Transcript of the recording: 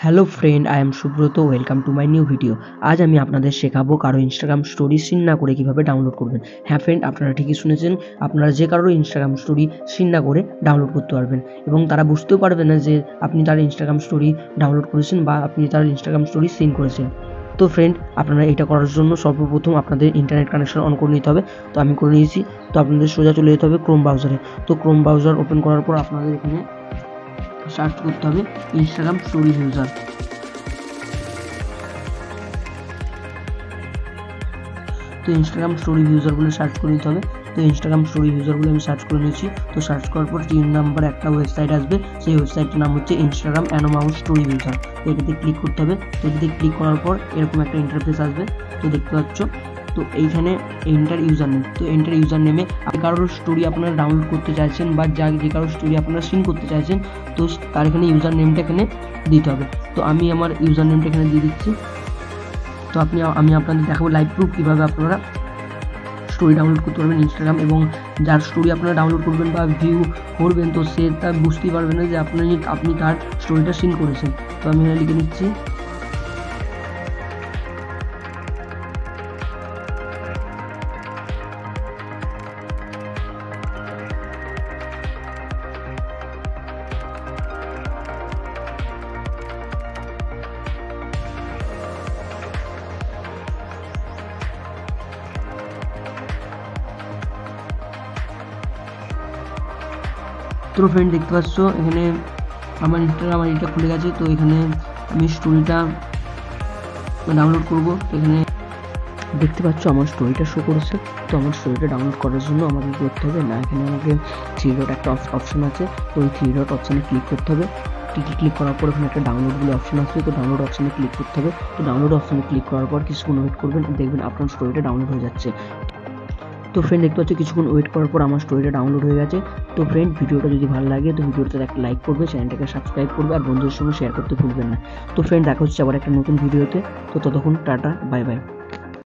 Hello friend, I am Subrata. Welcome to my new video. আজ আমি আপনাদের শেখাবো কারো ইনস্টাগ্রাম স্টোরি সিন না করে কীভাবে ডাউনলোড করবেন। হ্যাঁ ফ্রেন্ড, আপনারা ঠিকই শুনেছেন, আপনারা যে কারোর ইনস্টাগ্রাম স্টোরি সিন না করে ডাউনলোড করতে পারবেন এবং তারা বুঝতেও পারবে না যে আপনি তার ইনস্টাগ্রাম স্টোরি ডাউনলোড করেছেন বা আপনি তার ইনস্টাগ্রাম স্টোরি সিন করেছেন। তো ফ্রেন্ড, আপনারা এটা করার জন্য সর্বপ্রথম আপনাদের ইন্টারনেট কানেকশন অন করে নিতে হবে। তো আমি করে নিয়েছি। তো আপনাদের সোজা চলে যেতে হবে ক্রোম ব্রাউজারে। তো ক্রোম ব্রাউজার ওপেন করার পর আপনাদের এখানে সার্চ করতে হবে ইনস্টাগ্রাম স্টোরি ইউজার। তো ইনস্টাগ্রাম স্টোরি ইউজার বলে সার্চ করে নিতে হবে। তো ইনস্টাগ্রাম স্টোরি ইউজার বলে আমি সার্চ করে নিয়েছি। তো সার্চ করার পর 3 নাম্বার একটা ওয়েবসাইট আসবে, সেই ওয়েবসাইটটার নাম হচ্ছে ইনস্টাগ্রাম অ্যানোমাউস স্টোরি ইউজার। তো এটাতে ক্লিক করতে হবে। তো এটাতে ক্লিক করার পর এরকম একটা ইন্টারফেস আসবে। তো দেখতে পাচ্ছ, তো এইখানে এন্টার ইউজার নেম। তো এন্টার ইউজার নেমে কারোর স্টোরি আপনারা ডাউনলোড করতে চাইছেন বা যে কারোর স্টোরি আপনারা সিন করতে চাইছেন, তো তার এখানে ইউজার নেমটা এখানে দিতে হবে। তো আমি আমার ইউজার নেমটা এখানে দিয়ে দিচ্ছি। তো আমি আপনাদের দেখাবো লাইভ প্রুফ কীভাবে আপনারা স্টোরি ডাউনলোড করতে পারবেন ইনস্টাগ্রাম, এবং যার স্টোরি আপনারা ডাউনলোড করবেন বা ভিউ করবেন তো সে তা বুঝতেই পারবে না যে আপনি তার স্টোরিটা সিন করেছেন। তো আমি এখানে লিখে নিচ্ছি তো ফ্রেন্ড, দেখতে পাচ্ছ এখানে আমার ইনস্টাগ্রাম আইডিটা খুলে গেছে। তো এখানে আমি স্টোরিটা ডাউনলোড করব। এখানে দেখতে পাচ্ছ আমার স্টোরিটা শো করেছে। তো আমার স্টোরিটা ডাউনলোড করার জন্য আমাকে করতে হবে না, এখানে আমাকে 3 ডট একটা অপশন আছে। তো ওই 3 ডট অপশানে ক্লিক করতে হবে। ক্লিক করার পর এখানে একটা ডাউনলোড বলে অপশন আসবে। তো ডাউনলোড অপশানে ক্লিক করতে হবে। তো ডাউনলোড অপশানে ক্লিক করার পর কিছুক্ষণ ওয়েট করবেন, দেখবেন আপনার স্টোরিটা ডাউনলোড হয়ে যাচ্ছে। তো ফ্রেন্ড, দেখতে পাচ্ছি কিছুক্ষণ ওয়েট করার পর আমার স্টোরিটা ডাউনলোড হয়ে গেছে। তো ফ্রেন্ড, ভিডিওটা যদি ভালো লাগে তো ভিডিওতে একটা লাইক করবে, চ্যানেলটাকে সাবস্ক্রাইব করবে আর বন্ধুদের সঙ্গে শেয়ার করতে ভুলবেন না। তো ফ্রেন্ড, দেখা হচ্ছে আবার একটা নতুন ভিডিওতে। তো ততক্ষণ টাটা, বাই বাই।